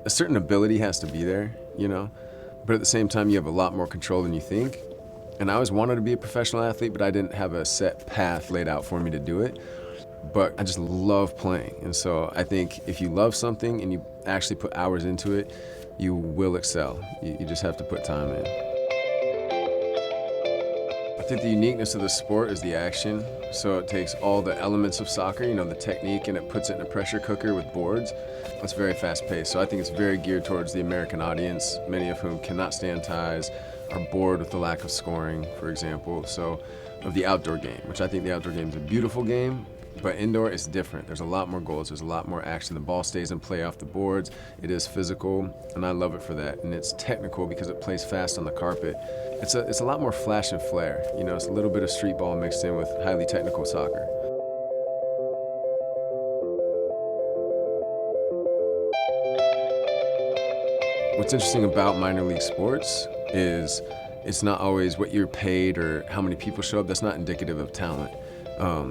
a certain ability has to be there, you know? But at the same time, you have a lot more control than you think. And I always wanted to be a professional athlete, but I didn't have a set path laid out for me to do it. But I just love playing. And so I think if you love something and you actually put hours into it, you will excel. You just have to put time in. I think the uniqueness of the sport is the action. So it takes all the elements of soccer, you know, the technique, and it puts it in a pressure cooker with boards. It's very fast-paced. So I think it's very geared towards the American audience, many of whom cannot stand ties, are bored with the lack of scoring, for example. So of the outdoor game, which I think the outdoor game is a beautiful game, but indoor it's different. There's a lot more goals, there's a lot more action. The ball stays in play off the boards. It is physical, and I love it for that. And it's technical because it plays fast on the carpet. It's a lot more flash and flair. You know, it's a little bit of street ball mixed in with highly technical soccer. What's interesting about minor league sports is it's not always what you're paid or how many people show up. That's not indicative of talent.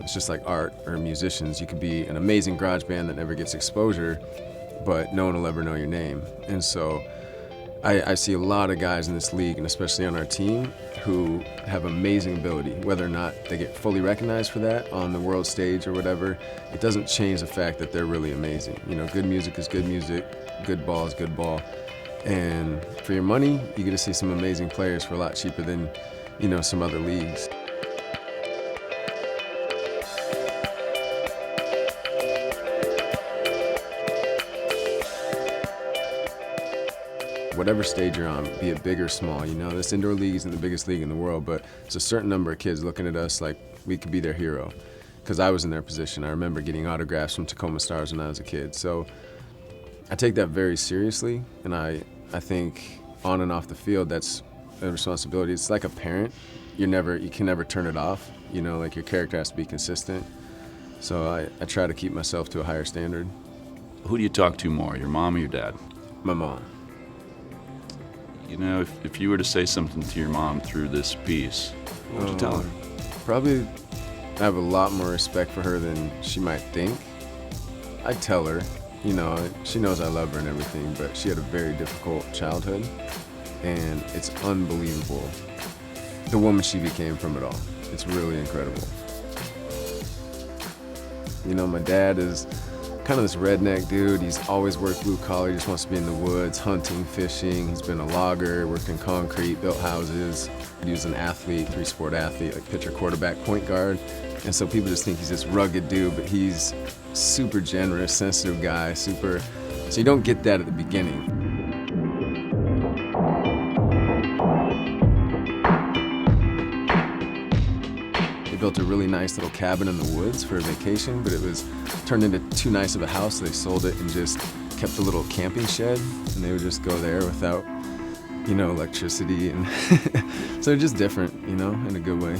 It's just like art or musicians. You could be an amazing garage band that never gets exposure, but no one will ever know your name. And so I see a lot of guys in this league, and especially on our team, who have amazing ability. Whether or not they get fully recognized for that on the world stage or whatever, it doesn't change the fact that they're really amazing. You know, good music is good music, good ball is good ball. And for your money, you get to see some amazing players for a lot cheaper than, you know, some other leagues. Whatever stage you're on, be it big or small, you know, this indoor league isn't the biggest league in the world, but it's a certain number of kids looking at us like we could be their hero. Because I was in their position. I remember getting autographs from Tacoma Stars when I was a kid. So I take that very seriously, and I think on and off the field, that's a responsibility. It's like a parent. You can never turn it off. You know, like your character has to be consistent. So I try to keep myself to a higher standard. Who do you talk to more, your mom or your dad? My mom. You know, if you were to say something to your mom through this piece, what would you tell her? Probably I have a lot more respect for her than she might think. I'd tell her, you know, she knows I love her and everything, but she had a very difficult childhood, and it's unbelievable the woman she became from it all. It's really incredible. You know, my dad is kind of this redneck dude. He's always worked blue collar. He just wants to be in the woods, hunting, fishing. He's been a logger, worked in concrete, built houses. He was an athlete, three-sport athlete, like pitcher, quarterback, point guard. And so people just think he's this rugged dude, but he's super generous, sensitive guy, so you don't get that at the beginning. They built a really nice little cabin in the woods for a vacation, but it was turned into too nice of a house, so they sold it and just kept a little camping shed, and they would just go there without, you know, electricity, and so they're just different, you know, in a good way.